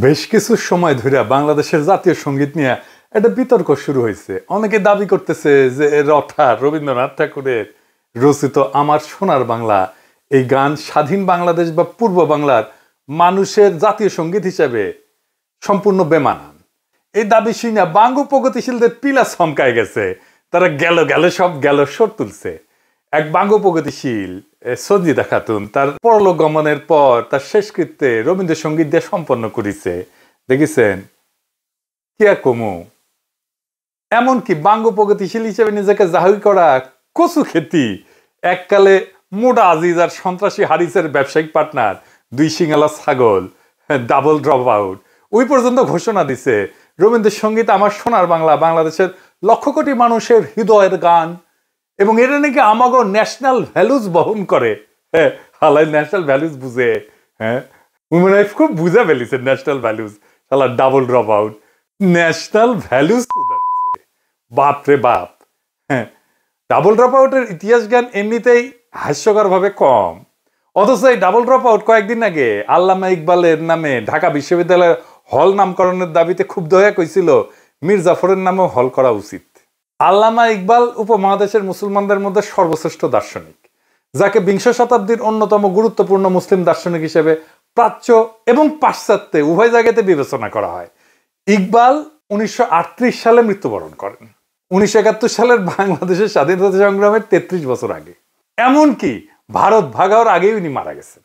বেশ কিছু সময় ধরে বাংলাদেশের জাতীয় সঙ্গীত নিয়ে একটা বিতর্ক শুরু হয়েছে। অনেকে দাবি করতেছে যে রবীন্দ্রনাথ ঠাকুরের রচিত আমার সোনার বাংলা এই গান স্বাধীন বাংলাদেশ বা পূর্ব বাংলার মানুষের জাতীয় সঙ্গীত হিসেবে সম্পূর্ণ বেমানান। এই দাবি শুনে বাঙ্গু প্রগতিশীলদের পিলা চমকায় গেছে। তারা সব স্বর তুলছে। এক বাঙ্গু প্রগতিশীল সঞ্জিদা খাতুন তার পরলোক গমনের পর তার শেষকৃত্যে রবীন্দ্রসঙ্গীত দিয়ে সম্পন্ন করেছে। দেখেছেন কি আর কমু। এমনকি বাঙ্গু প্রগতিশীল হিসেবে নিজেকে জাহির করা কচু খেতি এককালে মোডা আজিজ আর সন্ত্রাসী হারিসের ব্যবসায়িক পার্টনার দুই সিঙ্গালা ছাগল ডাবল ড্রপ আউট ওই পর্যন্ত ঘোষণা দিছে রবীন্দ্রসঙ্গীত আমার সোনার বাংলা বাংলাদেশের লক্ষ কোটি মানুষের হৃদয়ের গান এবং এটা নাকি আমাগো ন্যাশনাল ভ্যালুজ বহন করে। হ্যাঁ, হালাই ন্যাশনাল ভ্যালুজ বুঝে। হ্যাঁ, উইমেন লাইফ খুব বুঝা ফেলিছে ন্যাশনাল ভ্যালুজ। শালা double drop out national values বাপ রে বাপ। হ্যাঁ, ডাবল ড্রপ আউটের ইতিহাস জ্ঞান এমনিতেই হাস্যকর ভাবে কম, অথচ এই ডাবল ড্রপ আউট কয়েকদিন আগে আল্লামা ইকবালের নামে ঢাকা বিশ্ববিদ্যালয়ের হল নামকরণের দাবিতে ক্ষুব্ধ হয়ে কইছিল মীর জাফরের নামেও হল করা উচিত। আল্লামা ইকবাল উপমহাদেশের মুসলমানদের মধ্যে সর্বশ্রেষ্ঠ দার্শনিক, যাকে বিংশ শতাব্দীর অন্যতম গুরুত্বপূর্ণ মুসলিম দার্শনিক হিসেবে প্রাচ্য এবং পাশ্চাত্যে উভয় জায়গাতে বিবেচনা করা হয়। ইকবাল 1938 সালে মৃত্যুবরণ করেন, 1971 সালের বাংলাদেশের স্বাধীনতা সংগ্রামের 33 বছর আগে। এমনকি ভারত ভাগ হওয়ার আগেই উনি মারা গেছেন।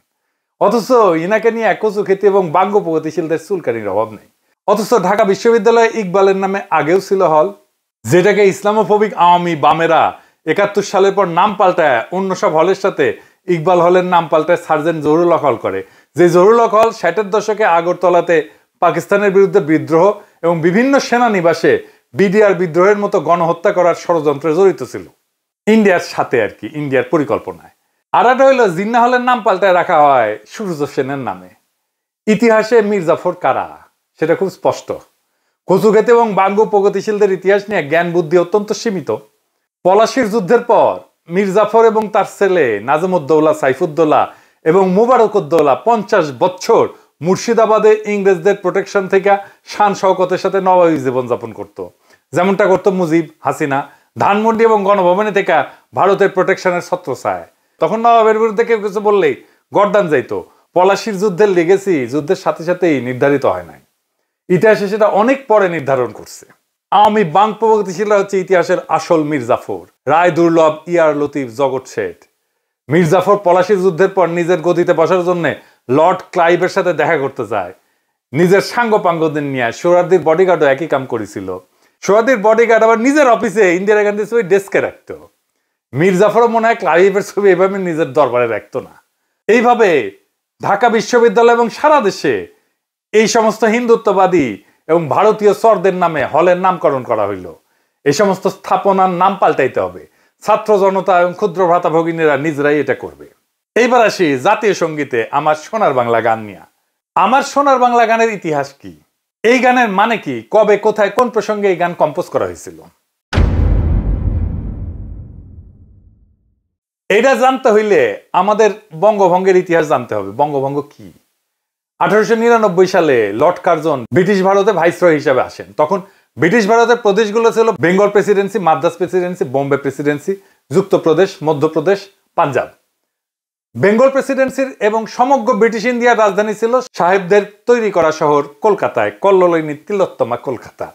অথচ ইনাকে নিয়ে একচু খ্যাতি এবং বাঙ্গু প্রগতিশীলদের চুলকানির অভাব নেই। অথচ ঢাকা বিশ্ববিদ্যালয়ে ইকবালের নামে আগেও ছিল হল, যেটাকে ইসলামোফোবিক আওয়ামী বামেরা 71 সালের পর নাম পাল্টায় অন্য সব হলের সাথে ইকবাল হলের নাম পাল্টায় সার্জেন্ট জহুরুল হক হল করে। যে জহুরুল হক হল 60-এর দশকে আগরতলাতে পাকিস্তানের বিরুদ্ধে বিদ্রোহ এবং বিভিন্ন সেনানিবাসে বিডিআর বিদ্রোহের মতো গণহত্যা করার ষড়যন্ত্রে জড়িত ছিল ইন্ডিয়ার সাথে আর কি, ইন্ডিয়ার পরিকল্পনায়। আর একটা হইল জিন্না হলের নাম পাল্টায় রাখা হয় সূর্য সেনের নামে। ইতিহাসে মীর জাফর কারা সেটা খুব স্পষ্ট। কচুক্ষেত এবং বাঙ্গু প্রগতিশীলদের ইতিহাস নিয়ে জ্ঞান বুদ্ধি অত্যন্ত সীমিত। পলাশির যুদ্ধের পর মীর জাফর এবং তার ছেলে নাজমুদ্দৌলা সাইফুদ্দৌলা এবং মুবারকউদ্দৌলা 50 বছর মুর্শিদাবাদে ইংরেজদের প্রোটেকশন থেকে শান শওকতের সাথে নবাবী জীবনযাপন করত, যেমনটা করতো মুজিব, হাসিনা। ধানমন্ডি এবং গণভবনে থেকে ভারতের প্রোটেকশনের ছত্রছায়ায়। তখন নবাবের বিরুদ্ধে কেউ কিছু বললেই গর্দান যাইতো। পলাশির যুদ্ধের লেগেসি যুদ্ধের সাথে সাথেই নির্ধারিত হয় নাই, ইতিহাসে সেটা অনেক পরে নির্ধারণ করছে। আওয়ামী বাং প্রগতিশীলরা হচ্ছে ইতিহাসের আসল মীর জাফর, রায় দুর্লভ, ইয়ার লতিফ, জগৎ শেঠ। মীর জাফর পলাশির যুদ্ধের পর নিজের গদিতে বসার জন্য লর্ড ক্লাইভের সাথে দেখা করতে যায়। নিজের সাঙ্গপাঙ্গদের নিয়ে সোহরাওয়ার্দীর বডিগার্ডও একই কাম করেছিল। সোহরাওয়ার্দীর বডিগার্ড আবার নিজের অফিসে ইন্দিরা গান্ধীর ছবি ডেস্কে রাখত। মীর জাফরও মনে হয় ক্লাইভের ছবি এভাবে নিজের দরবারে রাখতো না। এইভাবে ঢাকা বিশ্ববিদ্যালয় এবং সারা দেশে এই সমস্ত হিন্দুত্ববাদী এবং ভারতীয় চরদের নামে হলের নামকরণ করা হইল। এই সমস্ত স্থাপনার নাম পাল্টাইতে হবে। ছাত্র জনতা এবং ক্ষুদ্র ভ্রাতা ভগিনীরা নিজেরাই এটা করবে। এইবার আসি জাতীয় সঙ্গীতে আমার সোনার বাংলা গান নিয়ে। আমার সোনার বাংলা গানের ইতিহাস কি, এই গানের মানে কি, কবে কোথায় কোন প্রসঙ্গে এই গান কম্পোজ করা হয়েছিল, এটা জানতে হইলে আমাদের বঙ্গভঙ্গের ইতিহাস জানতে হবে। বঙ্গভঙ্গ কি? 1899 সালে লর্ড কার্জন ব্রিটিশ ভারতে ভাইসরয় হিসেবে আসেন। তখন ব্রিটিশ ভারতের প্রদেশগুলো ছিল Bengal presidency, Madras presidency, Bombay presidency, যুক্তপ্রদেশ, মধ্যপ্রদেশ, পাঞ্জাব। বেঙ্গল প্রেসিডেন্সির এবং সমগ্র ব্রিটিশ ইন্ডিয়ার রাজধানী ছিল সাহেবদের তৈরি করা শহর কলকাতায়, কল্লোলিনী তিলোত্তমা কলকাতা।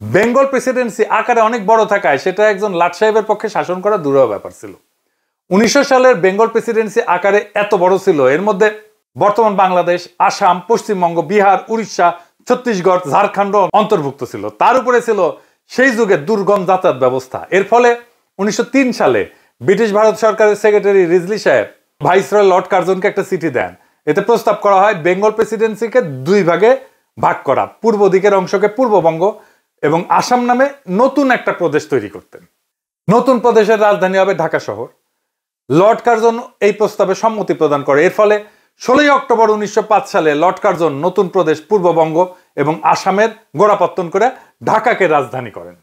বেঙ্গল প্রেসিডেন্সি আকারে অনেক বড় থাকায় সেটা একজন লাট সাহেবের পক্ষে শাসন করা দুরূহ ব্যাপার ছিল। 1900 সালের বেঙ্গল প্রেসিডেন্সি আকারে এত বড় ছিল, এর মধ্যে বর্তমান বাংলাদেশ, আসাম, পশ্চিমবঙ্গ, বিহার, উড়িষ্যা, ছত্তিশগড়, ঝাড়খণ্ড অন্তর্ভুক্ত ছিল। তার উপরে ছিল সেই যুগে দুর্গম যাতায়াত ব্যবস্থা। এর ফলে 1903 সালে ব্রিটিশ ভারত সরকারের সেক্রেটারি রিজলি সাহেব ভাইসরয় লর্ড কার্জনকে একটা চিঠি দেন। এতে প্রস্তাব করা হয় বেঙ্গল প্রেসিডেন্সিকে 2 ভাগে ভাগ করা, পূর্ব দিকের অংশকে পূর্ববঙ্গ এবং আসাম নামে নতুন একটা প্রদেশ তৈরি করতেন। নতুন প্রদেশের রাজধানী হবে ঢাকা শহর। লর্ড কার্জন এই প্রস্তাবে সম্মতি প্রদান করে। এর ফলে 16 অক্টোবর 1905 সালে লর্ড কার্জন নতুন প্রদেশ পূর্ববঙ্গ এবং আসামের গোড়াপত্তন করে ঢাকাকে রাজধানী করেন।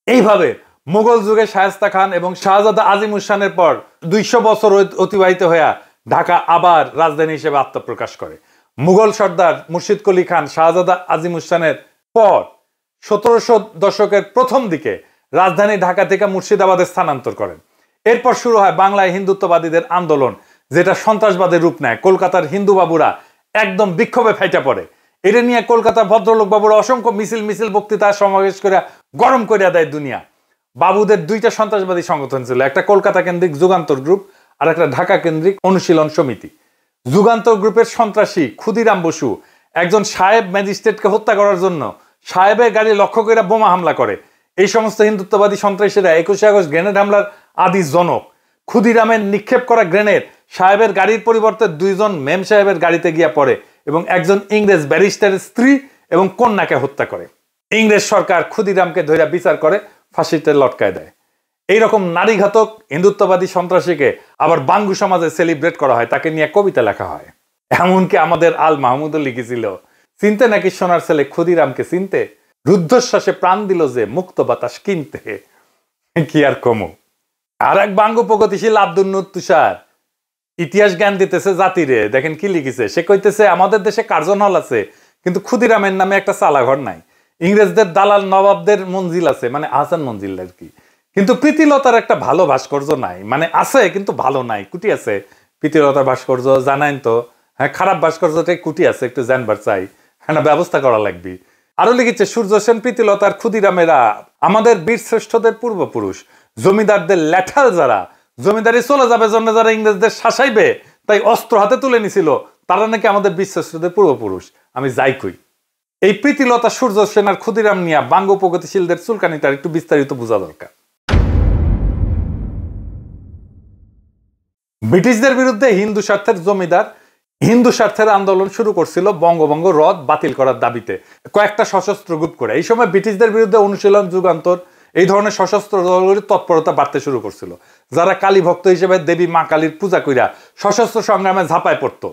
এইভাবে মুঘল যুগে শায়েস্তা খান এবং শাহজাদা আজিমুসানের পর 200 বছর অতিবাহিত হয়ে ঢাকা আবার রাজধানী হিসেবে আত্মপ্রকাশ করে। মুঘল সর্দার মুর্শিদ কুলি খান শাহজাদা আজিমুসানের পর 1700 দশকের প্রথম দিকে রাজধানী ঢাকা থেকে মুর্শিদাবাদে স্থানান্তর করেন। এরপর শুরু হয় বাংলায় হিন্দুত্ববাদীদের আন্দোলন, যেটা সন্ত্রাসবাদের রূপ নেয়। কলকাতার হিন্দু বাবুরা একদম বিক্ষোভে ফেটে পড়ে। এটা নিয়ে কলকাতার ভদ্রলোক বাবুরা অসংখ্য মিছিল বক্তৃতা সমাবেশ করে গরম করে দেয় দুনিয়া। বাবুদের দুইটা সন্ত্রাসবাদী সংগঠন ছিল, একটা কলকাতা কেন্দ্রিক যুগান্তর গ্রুপ আর একটা ঢাকা কেন্দ্রিক অনুশীলন সমিতি। যুগান্তর গ্রুপের সন্ত্রাসী ক্ষুদিরাম বসু একজন সাহেব ম্যাজিস্ট্রেটকে হত্যা করার জন্য সাহেবের গাড়ি লক্ষ্য করে বোমা হামলা করে। এই সমস্ত হিন্দুত্ববাদী সন্ত্রাসীরা 21শে আগস্ট গ্রেনেড হামলার আদি জনক। ক্ষুদিরামের নিক্ষেপ করা গ্রেনেড সাহেবের গাড়ির পরিবর্তে দুইজন মেম সাহেবের গাড়িতে গিয়া পড়ে এবং একজন ইংরেজ ব্যারিস্টারের স্ত্রী এবং কন্যাকে হত্যা করে। ইংরেজ সরকার ক্ষুদিরামকে ধরে বিচার করে ফাঁসিতে লটকায় দেয়। এইরকম নারীঘাতক হিন্দুত্ববাদী সন্ত্রাসীকে আবার বাঙ্গু সমাজে সেলিব্রেট করা হয়, তাকে নিয়ে কবিতা লেখা হয়। এমনকি আমাদের আল মাহমুদও লিখেছিল, চিনতে নাকি সোনার ছেলে ক্ষুদিরামকে চিনতে, রুদ্ধশ্বাসে প্রাণ দিল যে মুক্ত বাতাস কিনতে। কি আর কমু। আর এক বাঙ্গু প্রগতিশীল আব্দুল নূর তুষার ইতিহাস জ্ঞান দিতেছে জাতিরে। দেখেন কি লিখেছে, সে কইতেছে আমাদের দেশে কার্জন হল আছে কিন্তু ক্ষুদিরামের নামে একটা চালাঘর নাই। ইংরেজদের দালাল নবাবদের মঞ্জিল আছে, মানে আহসান মঞ্জিল আর কি, কিন্তু প্রীতিলতার একটা ভালো ভাস্কর্য নাই। মানে আছে কিন্তু ভালো নাই, কুটি আছে প্রীতিলতার ভাস্কর্য, জানাইন তো। হ্যাঁ, খারাপ ভাস্কর্যটাই কুটি আছে, একটু জানবার চাই, হ্যাঁ ব্যবস্থা করা লাগবে। আরো লিখেছে সূর্য সেন প্রীতিলতার ক্ষুদিরামেরা আমাদের বীর শ্রেষ্ঠদের পূর্বপুরুষ, জমিদারদের ল্যাঠাল যারা জমিদারি চলে যাবে জন্য যারা ইংরেজদের শাসাইবে তাই অস্ত্র হাতে তুলে নিছিল, তারা নাকি আমাদের বীর শ্রেষ্ঠদের পূর্বপুরুষ। আমি যাই কই, এই প্রীতিলতা সূর্য সেন আর ক্ষুদিরাম নিয়ে বাঙ্গ প্রগতিশীলদের চুলকানিটা একটু বিস্তারিত বোঝা দরকার। ব্রিটিশদের বিরুদ্ধে হিন্দু স্বার্থের জমিদার হিন্দু স্বার্থের আন্দোলন শুরু করছিল বঙ্গভঙ্গ রদ বাতিল করার দাবিতে কয়েকটা সশস্ত্র গ্রুপ করে। এই সময় ব্রিটিশদের বিরুদ্ধে অনুশীলন, যুগান্তর এই ধরনের সশস্ত্র দলগুলির তৎপরতা বাড়তে শুরু করছিল, যারা কালী ভক্ত হিসেবে দেবী মা কালীর পূজা কইরা সশস্ত্র সংগ্রামে ঝাঁপায় পড়ত।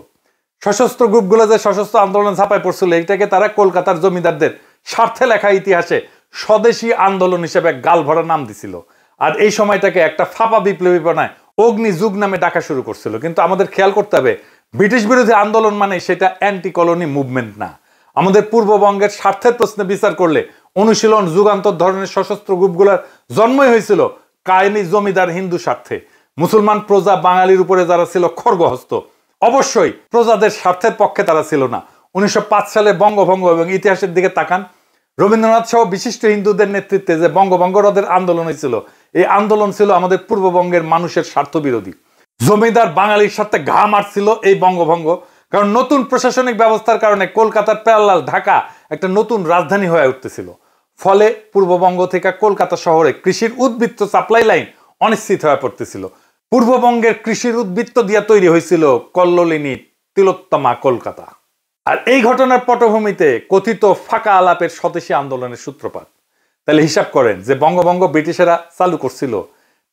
সশস্ত্র গ্রুপগুলো যে সশস্ত্র আন্দোলন ঝাঁপায় পড়ছিল, এইটাকে তারা কলকাতার জমিদারদের স্বার্থে লেখা ইতিহাসে স্বদেশী আন্দোলন হিসেবে গাল ভরা নাম দিছিল। আর এই সময়টাকে একটা ফাঁপা বিপ্লবী বানায় অগ্নি যুগ নামে ডাকা শুরু করছিল। কিন্তু আমাদের খেয়াল করতে হবে, ব্রিটিশ বিরোধী আন্দোলন মানে সেটা অ্যান্টি কলোনি মুভমেন্ট না। আমাদের পূর্ববঙ্গের স্বার্থের প্রশ্নে বিচার করলে অনুশীলন, যুগান্তর ধরনের সশস্ত্র গ্রুপগুলোর জন্মই হয়েছিল কায়েমি জমিদার হিন্দু স্বার্থে। মুসলমান প্রজা বাঙালির উপরে যারা ছিল খড়গহস্ত, অবশ্যই প্রজাদের স্বার্থের পক্ষে তারা ছিল না। 1905 সালে বঙ্গভঙ্গ এবং ইতিহাসের দিকে তাকান, রবীন্দ্রনাথ সহ বিশিষ্ট হিন্দুদের নেতৃত্বে যে বঙ্গভঙ্গ রদের আন্দোলন হয়েছিল, এই আন্দোলন ছিল আমাদের পূর্ববঙ্গের মানুষের স্বার্থ বিরোধী। জমিদার বাঙালির সাথে ঘা মারছিল এই বঙ্গভঙ্গ, কারণ নতুন প্রশাসনিক ব্যবস্থার কারণে কলকাতার প্যারালাল ঢাকা একটা নতুন রাজধানী হয়ে উঠতেছিল। ফলে পূর্ববঙ্গ থেকে কলকাতা শহরে কৃষির উদ্বৃত্ত সাপ্লাই লাইন অনিশ্চিত হয়ে পড়তেছিল। পূর্ববঙ্গের কৃষির উদ্বৃত্ত দিয়ে তৈরি হয়েছিল কল্লোলিনী তিলোত্তমা কলকাতা। আর এই ঘটনার পটভূমিতে কথিত ফাঁকা আলাপের স্বদেশী আন্দোলনের সূত্রপাত। তাহলে হিসাব করেন যে বঙ্গভঙ্গ ব্রিটিশেরা চালু করছিল,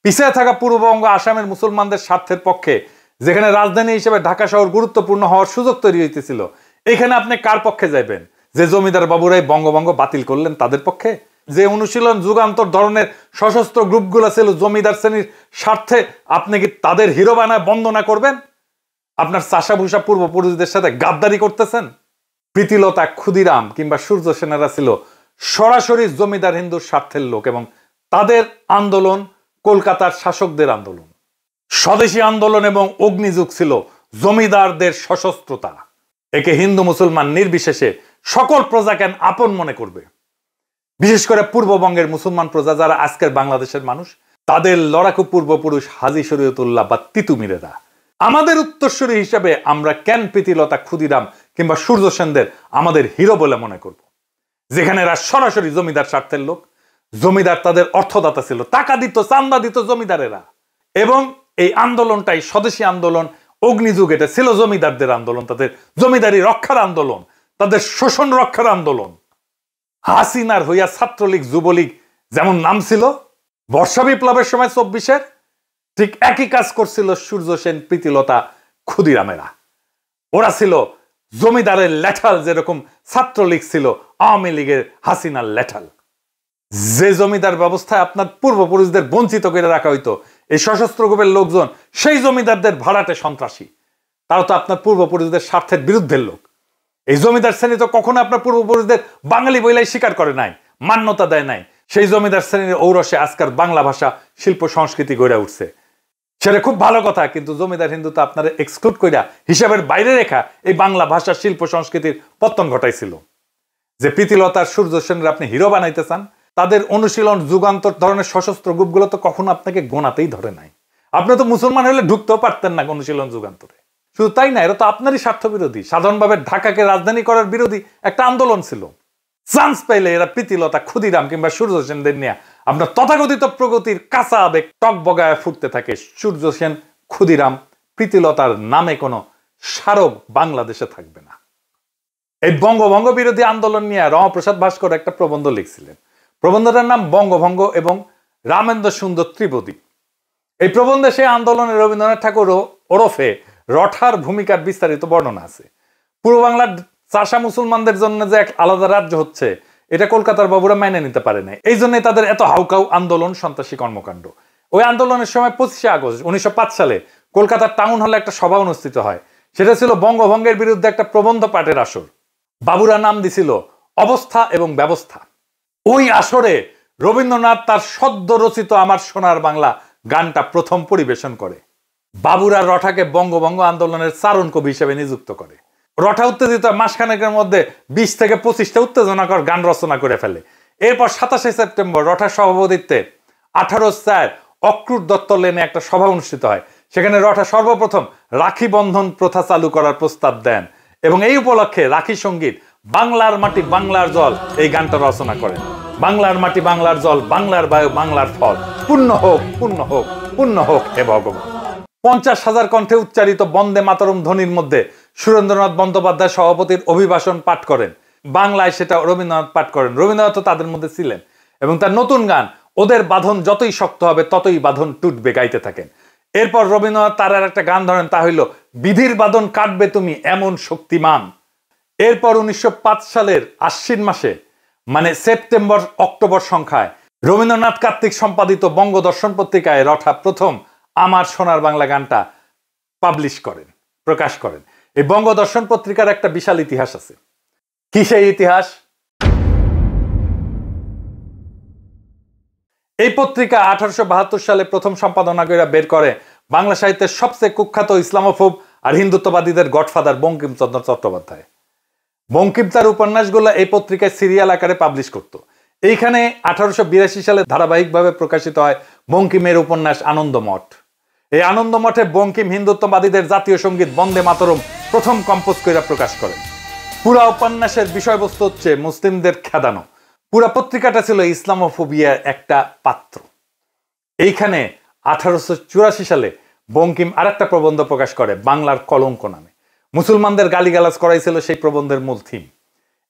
পিছিয়ে থাকা পূর্ববঙ্গ আসামের মুসলমানদের স্বার্থের পক্ষে, যেখানে রাজধানী হিসেবে ঢাকা শহর গুরুত্বপূর্ণ হওয়ার সুযোগ তৈরি হইতেছিল। এখানে আপনি কার পক্ষে যাইবেন? যে জমিদার বাবুরাই বঙ্গভঙ্গ বাতিল করলেন তাদের পক্ষে? যে অনুশীলন, যুগান্তর ধরনের সশস্ত্র গ্রুপগুলো ছিল জমিদার শ্রেণীর স্বার্থে, আপনি কি তাদের হিরো বানায় বন্দনা করবেন? আপনার চাষাভূষা পূর্বপুরুষদের সাথে গাদ্দারি করতেছেন? প্রীতিলতা, ক্ষুদিরাম কিংবা সূর্য সেনেরা ছিল সরাসরি জমিদার হিন্দুর স্বার্থের লোক এবং তাদের আন্দোলন কলকাতার শাসকদের আন্দোলন। স্বদেশী আন্দোলন এবং অগ্নিযুগ ছিল জমিদারদের সশস্ত্রতা। একে হিন্দু মুসলমান নির্বিশেষে সকল প্রজাকে আপন মনে করবে। বিশেষ করে পূর্ববঙ্গের মুসলমান প্রজা যারা আজকের বাংলাদেশের মানুষ, তাদের লড়াকু পূর্বপুরুষ হাজী শরীয়তুল্লাহ বা তিতুমিরেরা। আমাদের উত্তরসূরি হিসেবে আমরা কেন প্রীতিলতা, ক্ষুদিরাম কিংবা সূর্য সেনদের আমাদের হিরো বলে মনে করব, যেখানে এরা সরাসরি জমিদার স্বার্থের লোক? জমিদার তাদের অর্থদাতা ছিল, টাকা দিত, চান্দা দিত জমিদারেরা। এবং এই আন্দোলনটাই স্বদেশী আন্দোলন, অগ্নিযুগ, এটা ছিল জমিদারদের আন্দোলন, তাদের জমিদারি রক্ষার আন্দোলন, তাদের শোষণ রক্ষার আন্দোলন। হাসিনার হইয়া ছাত্রলীগ, যুবলীগ যেমন নাম ছিল বর্ষা বিপ্লবের সময় 24-এর, ঠিক একই কাজ করছিল সূর্য সেন, প্রীতিলতা, ক্ষুদিরামেরা। ওরা ছিল জমিদারের ল্যাঠাল, যেরকম ছাত্রলীগ ছিল আওয়ামী লীগের হাসিনার ল্যাঠাল। যে জমিদার ব্যবস্থায় আপনার পূর্বপুরুষদের বঞ্চিত করে রাখা হইতো, এই সশস্ত্র গ্রুপের লোকজন সেই জমিদারদের ভাড়াটে সন্ত্রাসী। তারা তো আপনার পূর্বপুরুষদের স্বার্থের বিরুদ্ধের লোক। এই জমিদার শ্রেণী তো কখনো আপনার পূর্বপুরুষদের বাঙালি বইলাই স্বীকার করে নাই, মান্যতা দেয় নাই। সেই জমিদার শ্রেণীর ঔরসে আজকাল বাংলা ভাষা শিল্প সংস্কৃতি গড়ে উঠছে, সেটা খুব ভালো কথা। কিন্তু জমিদার হিন্দু তো আপনারা এক্সক্লুড কইরা, হিসাবের বাইরে রেখা এই বাংলা ভাষা শিল্প সংস্কৃতির পতন ঘটাইছিল। যে প্রীতিলতার সূর্য সেনের আপনি হিরো বানাইতে চান, তাদের অনুশীলন যুগান্তর ধরনের সশস্ত্র গ্রুপগুলো তো কখনো আপনাকে গোনাতেই ধরে নাই। আপনি তো মুসলমান হলে ঢুকতেও পারতেন না অনুশীলন যুগান্তরে। শুধু তাই না, এরা তো আপনারই স্বার্থ বিরোধী। সাধারণভাবে ঢাকাকে রাজধানী করার বিরোধী একটা আন্দোলন ছিল। চান্স পাইলে এরা প্রীতিলতা, ক্ষুদিরাম কিংবা সূর্য সেনদের নিয়ে আপনার তথাকথিত প্রগতির কাঁচা আবেগ টক বগায় ফুটতে থাকে। সূর্য সেন, ক্ষুদিরাম, প্রীতিলতার নামে কোনো স্মারক বাংলাদেশে থাকবে না। এই বঙ্গভঙ্গ বিরোধী আন্দোলন নিয়ে রমাপ্রসাদ ভাস্কর একটা প্রবন্ধ লিখছিলেন। প্রবন্ধটার নাম বঙ্গভঙ্গ এবং রামেন্দ্র সুন্দর ত্রিবেদী। এই প্রবন্ধে সেই আন্দোলনে রবীন্দ্রনাথ ঠাকুর ওরফে রঠার ভূমিকার বিস্তারিত বর্ণনা আছে। পূর্ব বাংলার চাষা মুসলমানদের জন্য যে এক আলাদা রাজ্য হচ্ছে, এটা কলকাতার বাবুরা মেনে নিতে পারে না। এই জন্যই তাদের এত হাউকাউ আন্দোলন, সন্ত্রাসী কর্মকাণ্ড। ওই আন্দোলনের সময় 25শে আগস্ট 1905 সালে কলকাতার টাউন হলে একটা সভা অনুষ্ঠিত হয়। সেটা ছিল বঙ্গভঙ্গের বিরুদ্ধে একটা প্রবন্ধ পাঠের আসর। বাবুরা নাম দিছিল অবস্থা এবং ব্যবস্থা। ওই আসরে রবীন্দ্রনাথ তার সদ্য রচিত আমার সোনার বাংলা গানটা প্রথম পরিবেশন করে। বাবুরা রঠাকে বঙ্গভঙ্গ আন্দোলনের চারণ কবি হিসেবে নিযুক্ত করে। রঠা উত্তেজিত মাসখানেকের মধ্যে 20 থেকে 25টা উত্তেজনাকর গান রচনা করে ফেলে। এরপর 27শে সেপ্টেম্বর রঠার সভাপতিত্বে 18/4 অক্রুর দত্ত লেনে একটা সভা অনুষ্ঠিত হয়। সেখানে রঠা সর্বপ্রথম রাখি বন্ধন প্রথা চালু করার প্রস্তাব দেন এবং এই উপলক্ষে রাখি সঙ্গীত বাংলার মাটি বাংলার জল এই গানটা রচনা করেন। বাংলার মাটি বাংলার জল, বাংলার বায়ু বাংলার ফল, পূর্ণ হোক পূর্ণ হোক পূর্ণ হোক হে ভগবান। 50,000 কণ্ঠে উচ্চারিত বন্দে মাতরম ধ্বনির মধ্যে সুরেন্দ্রনাথ বন্দ্যোপাধ্যায় সভাপতির অভিভাষণ পাঠ করেন। বাংলায় সেটা রবীন্দ্রনাথ পাঠ করেন। রবীন্দ্রনাথ তাদের মধ্যে ছিলেন এবং তার নতুন গান ওদের বাঁধন যতই শক্ত হবে ততই বাঁধন টুটবে গাইতে থাকেন। এরপর রবীন্দ্রনাথ তার আর একটা গান ধরেন, তা হইল বিধির বাঁধন কাটবে তুমি এমন শক্তিমান। এরপর 1905 সালের আশ্বিন মাসে, মানে সেপ্টেম্বর অক্টোবর সংখ্যায়, রবীন্দ্রনাথ কার্তিক সম্পাদিত বঙ্গদর্শন পত্রিকায় রঠা প্রথম আমার সোনার বাংলা গানটা পাবলিশ করেন, প্রকাশ করেন। এই বঙ্গদর্শন পত্রিকার একটা বিশাল ইতিহাস আছে। কি সেই ইতিহাস? এই পত্রিকা 1872 সালে প্রথম সম্পাদনা করে বের করে বাংলা সাহিত্যের সবচেয়ে কুখ্যাত ইসলামোফোব আর হিন্দুত্ববাদীদের গডফাদার বঙ্কিমচন্দ্র চট্টোপাধ্যায়। বঙ্কিম তার উপন্যাসগুলো এই পত্রিকায় সিরিয়াল আকারে পাবলিশ করত। এইখানে 1882 সালে ধারাবাহিকভাবে প্রকাশিত হয় বঙ্কিমের উপন্যাস আনন্দমঠ। এই আনন্দমঠে বঙ্কিম হিন্দুত্ববাদীদের জাতীয় সঙ্গীত বন্দে মাতরম প্রথম কম্পোজ করে প্রকাশ করেন। পুরা উপন্যাসের বিষয়বস্তু হচ্ছে মুসলিমদের খেদানো। পুরা পত্রিকাটা ছিল ইসলামোফোবিয়ার একটা পাত্র। এইখানে 1884 সালে বঙ্কিম আরেকটা প্রবন্ধ প্রকাশ করে বাংলার কলঙ্ক নামে। মুসলমানদের গালিগালাজ করাইছিল সেই প্রবন্ধের মূল থিম।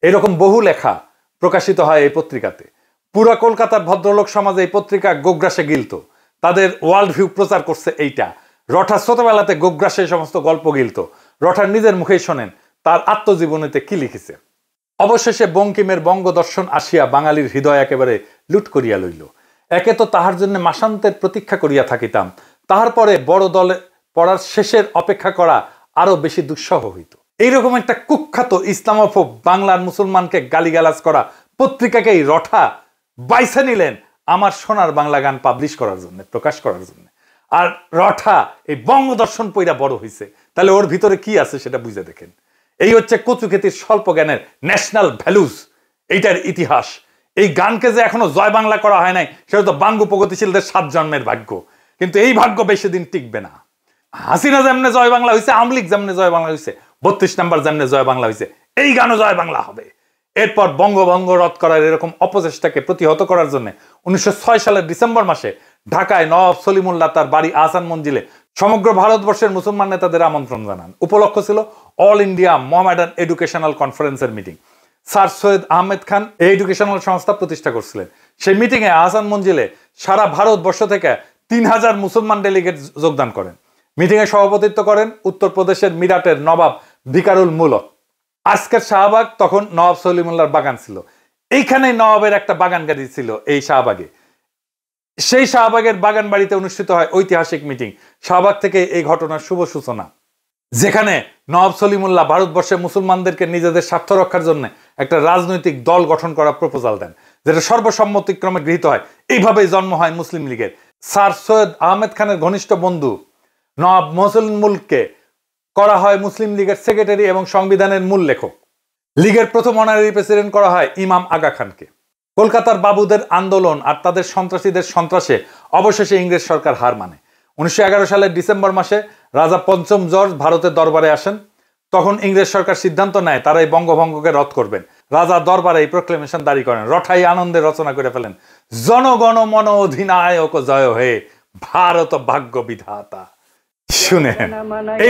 এরকম বহু লেখা প্রকাশিত হয় এই পত্রিকাতে। পুরা কলকাতার ভদ্রলোক সমাজে এই পত্রিকা গোগ্রাসে গিলত। তাদের ওয়ার্ল্ড ভিউ প্রচার করছে এইটা। রঠা ছোটবেলাতে গোগ্রাসে সমস্ত গল্প গিলত। রঠার নিজের মুখেই শোনেন তার আত্মজীবনীতে কি লিখেছে। অবশেষে বঙ্কিমের বঙ্গদর্শন আসিয়া বাঙালির হৃদয় একেবারে লুট করিয়া লইল। একে তো তাহার জন্য মাসান্তের প্রতীক্ষা করিয়া থাকিতাম, তাহার পরে বড় দলে পড়ার শেষের অপেক্ষা করা আরো বেশি দুঃসহ হইত। এইরকম একটা কুখ্যাত ইসলামোফোব বাংলার মুসলমানকে গালিগালাজ করা পত্রিকাকেই রঠা বাইছে নিলেন আমার সোনার বাংলা গান পাবলিশ করার জন্য, প্রকাশ করার জন্য। আর রঠা এই বঙ্গদর্শন পইরা বড় হইছে। তাহলে ওর ভিতরে কি আছে সেটা বুঝে দেখেন। এই হচ্ছে কচুক্ষেতির স্বল্প জ্ঞানের ন্যাশনাল ভ্যালুজ, এইটার ইতিহাস। এই গানকে যে এখনো জয় বাংলা করা হয় নাই, সেটা তো বাঙ্গু প্রগতিশীলদের 7 জন্মের ভাগ্য। কিন্তু এই ভাগ্য বেশি দিন টিকবে না। হাসিনা যেমনে জয় বাংলা হয়েছে, আওয়ামী লীগ যেমনে জয় বাংলা হয়েছে, 32 নম্বর যেমনে জয় বাংলা হয়েছে, এই গানও জয় বাংলা হবে। এরপর বঙ্গভঙ্গ রদ করার এরকম অপচেষ্টাকে প্রতিহত করার জন্য 1906 সালের ডিসেম্বর মাসে ঢাকায় নওয়াব সলিমুল্লাহ তার বাড়ি আহসান মঞ্জিলে সমগ্র ভারতবর্ষের মুসলমান নেতাদের আমন্ত্রণ জানান। উপলক্ষ ছিল অল ইন্ডিয়া মোহামেডান এডুকেশনাল কনফারেন্সের মিটিং। স্যার সৈয়দ আহমেদ খান এই এডুকেশনাল সংস্থা প্রতিষ্ঠা করছিলেন। সেই মিটিংয়ে আহসান মঞ্জিলে সারা ভারতবর্ষ থেকে 3000 মুসলমান ডেলিগেট যোগদান করেন। মিটিংয়ে সভাপতিত্ব করেন উত্তরপ্রদেশের মিরাটের নবাব ভিকারুল মুলক। আজকের শাহবাগ তখন নওয়াব সলিমুল্লাহর বাগান ছিল। এইখানে নওয়াবের একটা বাগান গাড়ি ছিল এই শাহবাগে। সেই শাহবাগের বাগান বাড়িতে অনুষ্ঠিত হয় ঐতিহাসিক মিটিং। শাহবাগ থেকে এই ঘটনার শুভ সূচনা। যেখানে নওয়াব সলিমুল্লাহ ভারতবর্ষে মুসলমানদেরকে নিজেদের স্বার্থ রক্ষার জন্য একটা রাজনৈতিক দল গঠন করার প্রপোজাল দেন, যেটা সর্বসম্মতিক্রমে গৃহীত হয়। এইভাবেই জন্ম হয় মুসলিম লীগের। স্যার সৈয়দ আহমেদ খানের ঘনিষ্ঠ বন্ধু নওয়াব মোহসিন মুলককে করা হয় মুসলিম লীগের সেক্রেটারি এবং সংবিধানের মূল লেখক। লীগের প্রথম অনারারি প্রেসিডেন্ট করা হয় ইমাম আগা খানকে। কলকাতার বাবুদের আন্দোলন আর তাদের সন্ত্রাসীদের সন্ত্রাসে অবশেষে ইংরেজ সরকার হার মানে। 1911 সালের ডিসেম্বর মাসে রাজা পঞ্চম জর্জ ভারতের দরবারে আসেন। তখন ইংরেজ সরকার সিদ্ধান্ত নেয় তারা এই বঙ্গভঙ্গকে রদ করবেন। রাজা দরবারে এই প্রক্লেমেশন জারি করেন। রঠাই আনন্দে রচনা করে ফেলেন, জনগণ মন অধিনায়ক জয় হয়ে ভারত ভাগ্য বিধাতা। শুনেন,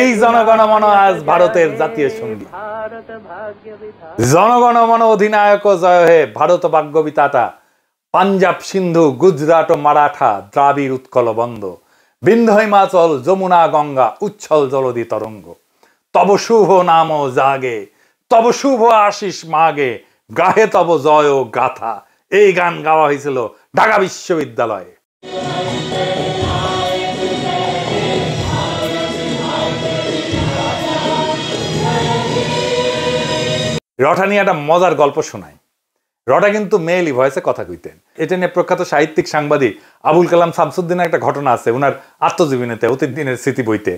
এই জনগণ মন আজ ভারতের জাতীয় সঙ্গীত। জনগণ মন অধিনায়ক জয় হে ভারত ভাগ্য বিধাতা। পাঞ্জাব সিন্ধু গুজরাট ও মারাঠা দ্রাবিড় উৎকল বন্দ। বিন্ধ্য হিমাচল যমুনা গঙ্গা উচ্ছল জলদি তরঙ্গ। তব শুভ নাম জাগে, তব শুভ আশিস মাগে, গাহে তব জয় গাথা। এই গান গাওয়া হয়েছিল ঢাকা বিশ্ববিদ্যালয়ে। রঠা নিয়ে একটা মজার গল্প শোনায়। রঠা কিন্তু মেয়েলি ভয়েসে কথা কইতেন। এটা নিয়ে প্রখ্যাত সাহিত্যিক সাংবাদিক আবুল কালাম শামসুদ্দিনের একটা ঘটনা আছে উনার আত্মজীবনীতে, অতীত দিনের স্মৃতি বইতে।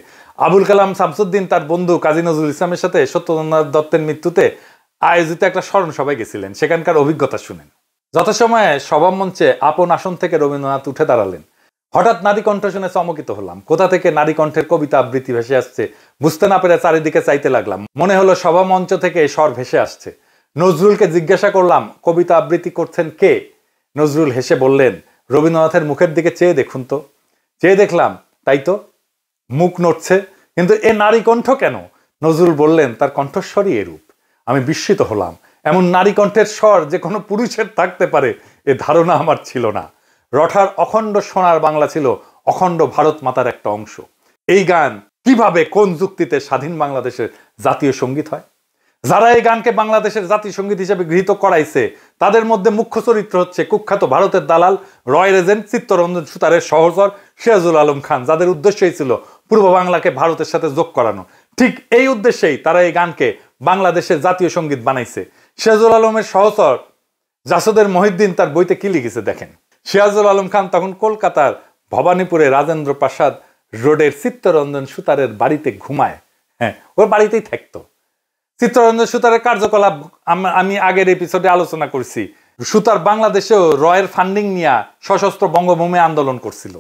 আবুল কালাম শামসুদ্দিন তার বন্ধু কাজী নজরুল ইসলামের সাথে সত্যেন্দ্রনাথ দত্তের মৃত্যুতে আয়োজিত একটা স্মরণ সভায় গেছিলেন। সেখানকার অভিজ্ঞতা শুনেন। যথাসময়ে সভামঞ্চে আপন আসন থেকে রবীন্দ্রনাথ উঠে দাঁড়ালেন। হঠাৎ নারী কণ্ঠ শুনে চমকিত হলাম। কোথা থেকে নারী কণ্ঠের কবিতা আবৃত্তি ভেসে আসছে বুঝতে না পেরে চারিদিকে চাইতে লাগলাম। মনে হলো সভা মঞ্চ থেকে স্বর ভেসে আসছে। নজরুলকে জিজ্ঞাসা করলাম, কবিতা আবৃত্তি করছেন কে? নজরুল হেসে বললেন, রবীন্দ্রনাথের মুখের দিকে চেয়ে দেখুন তো। চেয়ে দেখলাম, তাই তো, মুখ নড়ছে, কিন্তু এ নারী কণ্ঠ কেন? নজরুল বললেন, তার কণ্ঠস্বরই এরূপ। আমি বিস্মিত হলাম। এমন নারী কণ্ঠের স্বর যে কোনো পুরুষের থাকতে পারে এ ধারণা আমার ছিল না। রঠার অখণ্ড সোনার বাংলা ছিল অখণ্ড ভারত মাতার একটা অংশ। এই গান কিভাবে, কোন যুক্তিতে স্বাধীন বাংলাদেশের জাতীয় সঙ্গীত হয়? যারা এই গানকে বাংলাদেশের জাতীয় সঙ্গীত হিসেবে গৃহীত করাইছে তাদের মধ্যে মুখ্য চরিত্র হচ্ছে কুখ্যাত ভারতের দালাল রয় রেজেন্ট চিত্তরঞ্জন সুতারের সহচর সিরাজুল আলম খান, যাদের উদ্দেশ্যই ছিল পূর্ব বাংলাকে ভারতের সাথে যোগ করানো। ঠিক এই উদ্দেশ্যেই তারা এই গানকে বাংলাদেশের জাতীয় সঙ্গীত বানাইছে। সিরাজুল আলমের সহচর জাসদের মহিউদ্দিন তার বইতে কি লিখেছে দেখেন। সিরাজুল আলম খান তখন কলকাতার ভবানীপুরে রাজেন্দ্র প্রাসাদ রোডের চিত্তরঞ্জন সুতারের বাড়িতে ঘুমায়। হ্যাঁ, ওর বাড়িতেই থাকতো। চিত্তরঞ্জন সুতারের কার্যকলাপ আমি আগের এপিসোডে আলোচনা করছি। সুতার বাংলাদেশেও রয়ের ফান্ডিং নিয়ে সশস্ত্র বঙ্গভূমি আন্দোলন করছিল।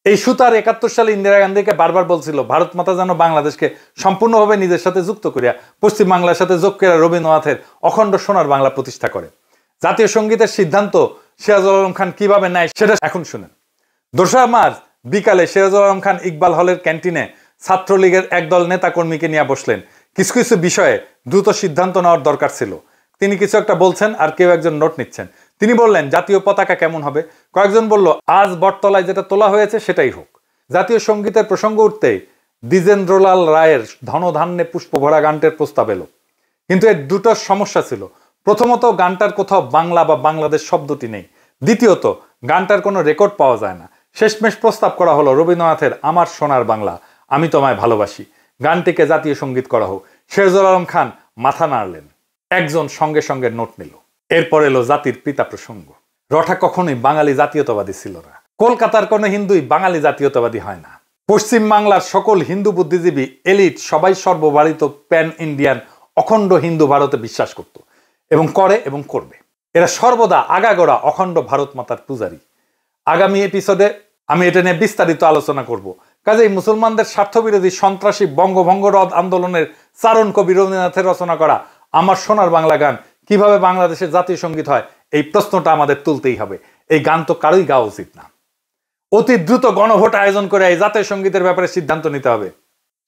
এই সুতার 71 সালে ইন্দিরা গান্ধীকে বারবার বলছিল ভারত মাতা যেন বাংলাদেশকে সম্পূর্ণভাবে নিজের সাথে যুক্ত করিয়া পশ্চিম বাংলার সাথে যোগ করিয়া রবীন্দ্রনাথের অখণ্ড সোনার বাংলা প্রতিষ্ঠা করে। জাতীয় সঙ্গীতের সিদ্ধান্ত সিরাজুল আলম খান কিভাবে নেয় সেটা এখন শুনেন। 2 মার্চ বিকালে সিরাজুল আলম খান ইকবাল হলের ক্যান্টিনে ছাত্রলীগের একদল নেতা কর্মীকে নিয়ে বসলেন। কিছু কিছু বিষয়ে দ্রুত সিদ্ধান্ত নেওয়ার দরকার ছিল। তিনি কিছু একটা বলছেন আর কেউ একজন নোট নিচ্ছেন। তিনি বললেন, জাতীয় পতাকা কেমন হবে? কয়েকজন বলল, আজ বটতলায় যেটা তোলা হয়েছে সেটাই হোক। জাতীয় সঙ্গীতের প্রসঙ্গ উঠতেই দ্বিজেন্দ্রলাল রায়ের ধনধান্যে পুষ্পভরা গানটির প্রস্তাব এলো। কিন্তু এর দুটো সমস্যা ছিল। প্রথমত, গানটার কোথাও বাংলা বা বাংলাদেশ শব্দটি নেই। দ্বিতীয়ত, গানটার কোনো রেকর্ড পাওয়া যায় না। শেষমেশ প্রস্তাব করা হলো রবীন্দ্রনাথের আমার সোনার বাংলা, আমি তোমায় ভালোবাসি গানটিকে জাতীয় সঙ্গীত করা হোক। সিরাজুল আলম খান মাথা নাড়লেন। একজন সঙ্গে সঙ্গে নোট নিল। এরপর এলো জাতির পিতা প্রসঙ্গ। রঠা কখনোই বাঙালি জাতীয়তাবাদী ছিল না। কলকাতার কোনো হিন্দুই বাঙালি জাতীয়তাবাদী হয় না। পশ্চিম বাংলার সকল হিন্দু বুদ্ধিজীবী এলিট সবাই সর্বভারতীয় প্যান ইন্ডিয়ান অখণ্ড হিন্দু ভারতে বিশ্বাস করত এবং করে এবং করবে। এরা সর্বদা আগাগোড়া অখণ্ড ভারত মাতার পূজারী। আগামী এপিসোডে আমি এটা নিয়ে বিস্তারিত আলোচনা করব। কাজেই মুসলমানদের স্বার্থবিরোধী সন্ত্রাসী বঙ্গভঙ্গ রদ আন্দোলনের চারণ কবি রবীন্দ্রনাথের রচনা করা আমার সোনার বাংলা গান কিভাবে বাংলাদেশের জাতীয় সঙ্গীত হয়, এই প্রশ্নটা আমাদের তুলতেই হবে। এই গান তো কারোই গাওয়া উচিত না। অতি দ্রুত গণভোট আয়োজন করে এই জাতীয় সঙ্গীতের ব্যাপারে সিদ্ধান্ত নিতে হবে।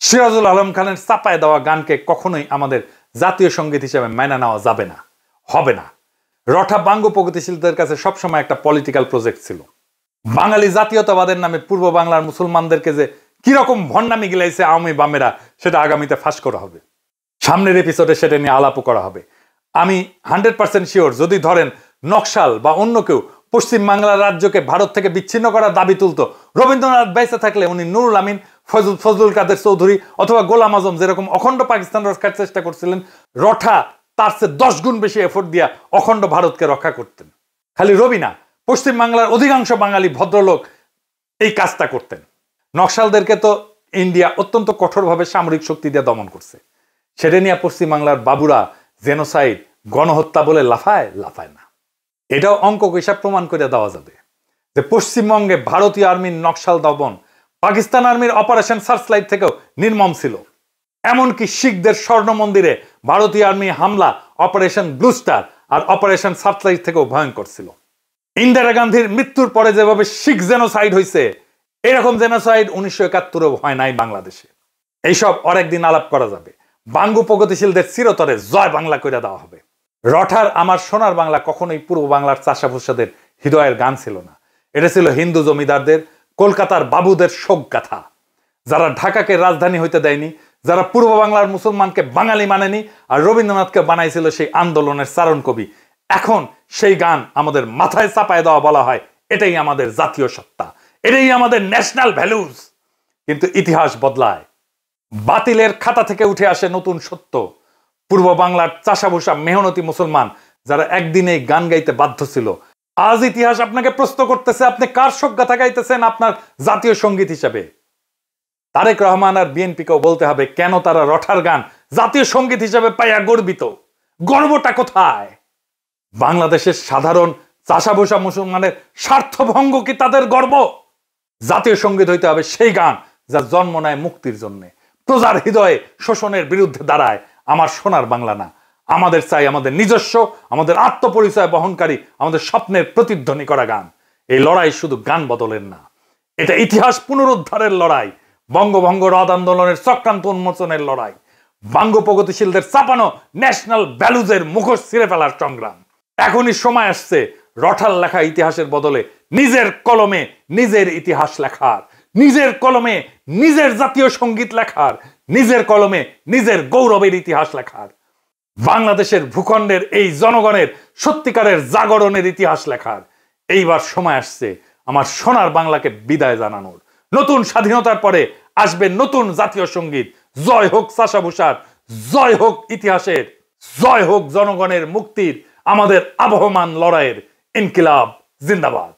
সিরাজুল আলম খানের চাপায় দেওয়া গানকে কখনোই আমাদের জাতীয় সঙ্গীত হিসেবে মেনে নেওয়া যাবে না, হবে না। রঠা বাঙ্গ প্রগতিশীলদের কাছে সবসময় একটা পলিটিক্যাল প্রজেক্ট ছিল। বাঙালি জাতীয়তাবাদের নামে পূর্ব বাংলার মুসলমানদেরকে যে কিরকম ভণ্ডামি গিলাইছে আওয়ামী বামেরা, সেটা আগামীতে ফাঁস করা হবে। সামনের এপিসোডে সেটা নিয়ে আলাপও করা হবে। আমি 100% শিওর, যদি ধরেন নকশাল বা অন্য কেউ পশ্চিম বাংলার রাজ্যকে ভারত থেকে বিচ্ছিন্ন করার দাবি তুলতো, রবীন্দ্রনাথ বেঁচে থাকলে উনি নুরুল আমিন ফজলুল কাদের চৌধুরী অথবা গোলাম আজম যেরকম অখণ্ড পাকিস্তান রক্ষার চেষ্টা করছিলেন, রঠা তার চেয়ে 10 গুণ বেশি এফোর্ট দিয়া অখণ্ড ভারতকে রক্ষা করতেন। খালি রবি না, পশ্চিম বাংলার অধিকাংশ বাঙালি ভদ্রলোক এই কাজটা করতেন। নকশালদেরকে তো ইন্ডিয়া অত্যন্ত কঠোরভাবে সামরিক শক্তি দিয়ে দমন করছে। সেটা নিয়ে পশ্চিম বাংলার বাবুরা জেনোসাইড, গণহত্যা বলে লাফায় না। এটাও অঙ্ক হিসাব প্রমাণ করে দেওয়া যাবে যে পশ্চিমবঙ্গে ভারতীয় আর্মির নকশাল দমন পাকিস্তান আর্মির অপারেশন সার্চলাইট থেকেও নির্মম ছিল। এমনকি শিখদের স্বর্ণ মন্দিরে ভারতীয় আর্মি হামলা অপারেশন ব্লু স্টার আর অপারেশন সার্চলাইট থেকেও ভয়ঙ্কর ছিল। ইন্দিরা গান্ধীর মৃত্যুর পরে যেভাবে শিখ জেনোসাইড হয়েছে, এরকম জেনোসাইড 1971-এও হয় নাই বাংলাদেশে। এইসব আরেকদিন আলাপ করা যাবে। বাঙ্গু প্রগতিশীলদের চিরতরে জয় বাংলা করে দেওয়া হবে। রঠার আমার সোনার বাংলা কখনোই পূর্ব বাংলার চাষাভুষাদের হৃদয়ের গান ছিল না। এটা ছিল হিন্দু জমিদারদের, কলকাতার বাবুদের শোক গাথা, যারা ঢাকাকে রাজধানী হইতে দেয়নি, যারা পূর্ব বাংলার মুসলমানকে বাঙালি মানেনি, আর রবীন্দ্রনাথকে বানাইছিল সেই আন্দোলনের চারণ কবি। এখন সেই গান আমাদের মাথায় চাপায় দেওয়া বলা হয় এটাই আমাদের জাতীয় সত্তা, এটাই আমাদের ন্যাশনাল ভ্যালুজ। কিন্তু ইতিহাস বদলায়, বাতিলের খাতা থেকে উঠে আসে নতুন সত্য। পূর্ব বাংলার চাষাভুষা মেহনতি মুসলমান যারা একদিনে গান গাইতে বাধ্য ছিল, আজ ইতিহাস আপনাকে প্রশ্ন করতেছে আপনি কার শোক গাথা গাইতেছেন আপনার জাতীয় সঙ্গীত হিসেবে। তারেক রহমান আর বিএনপিকেও বলতে হবে কেন তারা রঠার গান জাতীয় সঙ্গীত হিসেবে পাইয়া গর্বিত। গর্বটা কোথায়? বাংলাদেশের সাধারণ চাষাভুষা মুসলমানের স্বার্থভঙ্গ কি তাদের গর্ব? জাতীয় সঙ্গীত হইতে হবে সেই গান যা জন্ম নেয় মুক্তির জন্য, প্রজার হৃদয়ে শোষণের বিরুদ্ধে দাঁড়ায়। আমার সোনার বাংলা না, আমাদের চাই আমাদের নিজস্ব, আমাদের আত্মপরিচয় বহনকারী, আমাদের স্বপ্নের প্রতিধ্বনি করা গান। এই লড়াই শুধু গান বদলের না, এটা ইতিহাস পুনরুদ্ধারের লড়াই, বঙ্গভঙ্গ রদ আন্দোলনের চক্রান্ত উন্মোচনের লড়াই, বাঙ্গু প্রগতিশীলদের চাপানো ন্যাশনাল ভ্যালুজের মুখোশ ছিঁড়ে ফেলার সংগ্রাম। এখনই সময় আসছে রঠার লেখা ইতিহাসের বদলে নিজের কলমে নিজের ইতিহাস লেখার, নিজের কলমে নিজের জাতীয় সঙ্গীত লেখার, নিজের কলমে নিজের গৌরবের ইতিহাস লেখার, বাংলাদেশের ভূখণ্ডের এই জনগণের সত্যিকারের জাগরণের ইতিহাস লেখার। এইবার সময় আসছে আমার সোনার বাংলাকে বিদায় জানানোর। নতুন স্বাধীনতার পরে আসবে নতুন জাতীয় সঙ্গীত। জয় হোক চাষাভুষার, জয় হোক ইতিহাসের, জয় হোক জনগণের মুক্তির, আমাদের আবহমান লড়াইয়ের। ইনকিলাব জিন্দাবাদ।